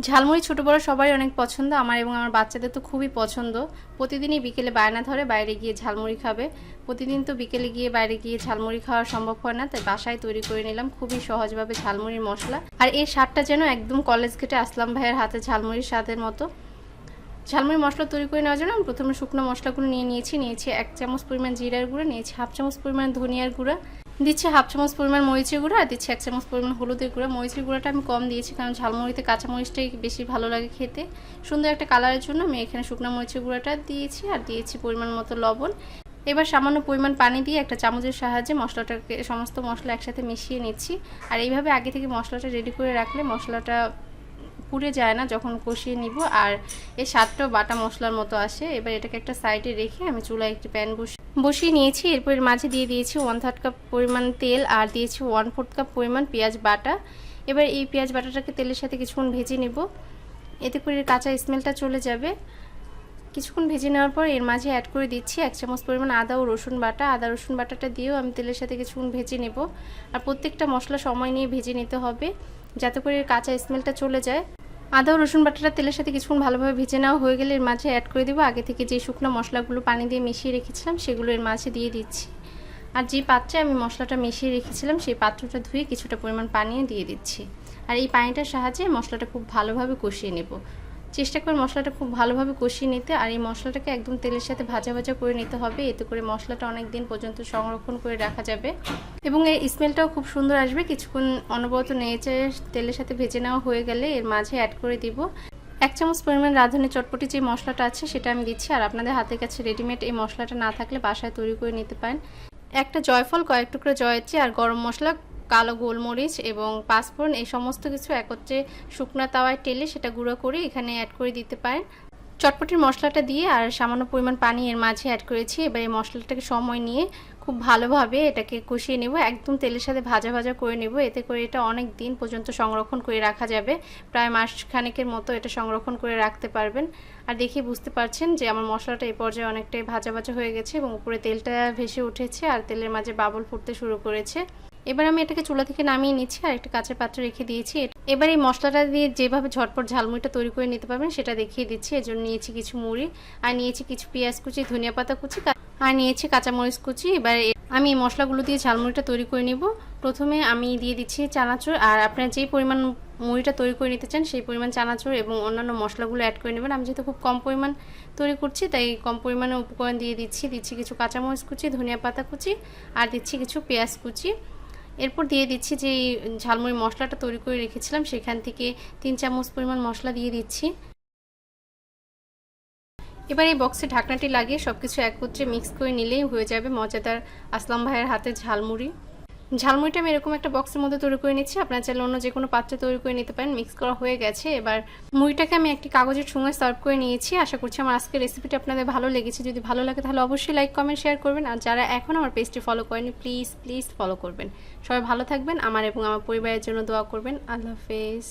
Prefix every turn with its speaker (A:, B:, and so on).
A: ঝালমুড়ি ছোট বড় সবারই অনেক পছন্দ, আমার এবং আমার বাচ্চাদের তো খুবই পছন্দ। প্রতিদিনই বিকেলে বায়না ধরে বাইরে গিয়ে ঝালমুড়ি খাবে। প্রতিদিন তো বিকেলে গিয়ে বাইরে গিয়ে ঝালমুড়ি খাওয়া সম্ভব হয় না, তাই বাসায় তৈরি করে নিলাম খুবই সহজভাবে ঝালমুড়ির মশলা। আর এই স্বাদটা যেন একদম কলেজ গেটে আসলাম ভাইয়ের হাতে ঝালমুড়ির স্বাদের মতো। ঝালমুড়ি মশলা তৈরি করে নেওয়ার জন্য আমি প্রথমে শুকনো মশলাগুলো নিয়েছি 1 চামচ পরিমাণ জিরার গুঁড়া, নিয়েছি 1/2 চামচ পরিমাণ ধনিয়ার গুঁড়া, দিচ্ছি 1/2 চামচ পরিমাণ মরিচের গুঁড়া, আর দিচ্ছি 1 চামচ পরিমাণ হলুদের গুঁড়া। মরিচের গুঁড়াটা আমি কম দিয়েছি কারণ ঝালমুড়িতে কাঁচা মরিচটাই বেশি ভালো লাগে খেতে। সুন্দর একটা কালারের জন্য আমি এখানে শুকনো মরিচের গুঁড়াটা দিয়েছি, আর দিয়েছি পরিমাণ মতো লবণ। এবার সামান্য পরিমাণ পানি দিয়ে একটা চামচের সাহায্যে মশলাটাকে সমস্ত মশলা একসাথে মিশিয়ে নিচ্ছি। আর এইভাবে আগে থেকে মশলাটা রেডি করে রাখলে মশলাটা পুড়ে যায় না যখন কষিয়ে নিব, আর এই স্বাদটাও বাটা মশলার মতো আসে। এবার এটাকে একটা সাইডে রেখে আমি চুলায় একটি প্যান বসিয়ে নিয়েছি। এরপর এর মাঝে দিয়ে দিয়েছি 1/3 কাপ পরিমাণ তেল, আর দিয়েছি 1/4 কাপ পরিমাণ পেঁয়াজ বাটা। এবার এই পেঁয়াজ বাটাটাকে তেলের সাথে কিছুক্ষণ ভেজে নেব, এতে করে কাঁচা স্মেলটা চলে যাবে। কিছুক্ষণ ভেজে নেওয়ার পর এর মাঝে অ্যাড করে দিচ্ছি 1 চামচ পরিমাণ আদা ও রসুন বাটা। আদা রসুন বাটাটা দিয়েও আমি তেলের সাথে কিছুক্ষণ ভেজে নেব। আর প্রত্যেকটা মশলা সময় নিয়ে ভেজে নিতে হবে যাতে করে কাঁচা স্মেলটা চলে যায়। আদা ও রসুন বাটাটা তেলের সাথে কিছুক্ষণ ভালোভাবে ভেজে নেওয়া হয়ে গেলে এর মাঝে অ্যাড করে দেবো আগে থেকে যে শুকনো মশলাগুলো পানি দিয়ে মিশিয়ে রেখেছিলাম সেগুলো এর মাঝে দিয়ে দিচ্ছি। আর যে পাত্রে আমি মশলাটা মিশিয়ে রেখেছিলাম সেই পাত্রটা ধুয়ে কিছুটা পরিমাণ পানিও দিয়ে দিচ্ছি। আর এই পানিটার সাহায্যে মশলাটা খুব ভালোভাবে কষিয়ে নেব। চেষ্টা করে মশলাটা খুব ভালোভাবে কষিয়ে নিতে, আর এই মশলাটাকে একদম তেলের সাথে ভাজা ভাজা করে নিতে হবে, এতে করে মশলাটা অনেক দিন পর্যন্ত সংরক্ষণ করে রাখা যাবে এবং এর স্মেলটাও খুব সুন্দর আসবে। কিছুক্ষণ অনবরত নেড়ে তেলের সাথে ভেজে নেওয়া হয়ে গেলে এর মাঝে অ্যাড করে দিব 1 চামচ পরিমাণ রাঁধুনি চটপটি যে মশলাটা আছে সেটা আমি দিচ্ছি। আর আপনাদের হাতের কাছে রেডিমেড এই মশলাটা না থাকলে বাসায় তৈরি করে নিতে পারেন। একটা জয়ফল, কয়েক টুকরো জয়ত্রী, আর গরম মশলা, কালো গোলমরিচ এবং পাঁচফোড়ন এই সমস্ত কিছু একত্রে শুকনো তাওয়ায় টেলে সেটা গুঁড়ো করে এখানে অ্যাড করে দিতে পারেন। চটপটির মশলাটা দিয়ে আর সামান্য পরিমাণ পানি এর মাঝে অ্যাড করেছি। এবার এই মশলাটাকে সময় নিয়ে খুব ভালোভাবে এটাকে কষিয়ে নেব, একদম তেলের সাথে ভাজা ভাজা করে নেব, এতে করে এটা অনেক দিন পর্যন্ত সংরক্ষণ করে রাখা যাবে। প্রায় মাসখানেকের মতো এটা সংরক্ষণ করে রাখতে পারবেন। আর দেখে বুঝতে পারছেন যে আমার মশলাটা এই পর্যায়ে অনেকটাই ভাজা ভাজা হয়ে গেছে এবং উপরে তেলটা ভেসে উঠেছে আর তেলের মাঝে বাবল ফুটতে শুরু করেছে। এবার আমি এটাকে চুলা থেকে নামিয়ে নিচ্ছি আর একটা কাঁচের পাত্রে রেখে দিয়েছি। এবার এই মশলাটা দিয়ে যেভাবে ঝটপট ঝালমুড়িটা তৈরি করে নিতে পারবেন সেটা দেখিয়ে দিচ্ছি। এর জন্য নিয়েছি কিছু মুড়ি, আর নিয়েছি কিছু পেঁয়াজ কুচি, ধনিয়া পাতা কুচি, আর নিয়েছি কাঁচামরিচ কুচি। এবার আমি এই মশলাগুলো দিয়ে ঝালমুড়িটা তৈরি করে নিব। প্রথমে আমি দিয়ে দিচ্ছি চানাচুর, আর আপনারা যেই পরিমাণ মুড়িটা তৈরি করে নিতে চান সেই পরিমাণ চানাচুর এবং অন্যান্য মশলাগুলো অ্যাড করে নেবেন। আমি যেহেতু খুব কম পরিমাণ তৈরি করছি তাই কম পরিমাণে উপকরণ দিয়ে দিচ্ছি কিছু কাঁচামরিচ কুচি, ধনিয়া পাতা কুচি, আর দিচ্ছি কিছু পেঁয়াজ কুচি। এরপর দিয়ে দিচ্ছি যে ঝালমুড়ি মশলাটা তৈরি করে রেখেছিলাম সেখান থেকে 3 চামচ পরিমাণ মশলা দিয়ে দিচ্ছি। এবার এই বক্সে ঢাকনাটি লাগিয়ে সবকিছু একত্রে মিক্স করে নিলেই হয়ে যাবে মজাদার আসলাম ভাইয়ের হাতের ঝালমুড়ি। ঝালমুড়িটা আমি এরকম একটা বক্সের মধ্যে তৈরি করে নিচ্ছি, আপনারা চাইলে অন্য যে কোনো পাত্রে তৈরি করে নিতে পারেন। মিক্স করা হয়ে গেছে। এবার মুড়িটাকে আমি একটি কাগজের ঠুঙায় সার্ভ করে নিয়েছি। আশা করছি আমার আজকের রেসিপিটা আপনাদের ভালো লেগেছে। যদি ভালো লাগে তাহলে অবশ্যই লাইক, কমেন্ট, শেয়ার করবেন। আর যারা এখন আমার পেজটি ফলো করেনি প্লিজ ফলো করবেন। সবাই ভালো থাকবেন, আমার এবং আমার পরিবারের জন্য দোয়া করবেন। আল্লাহ হাফেজ।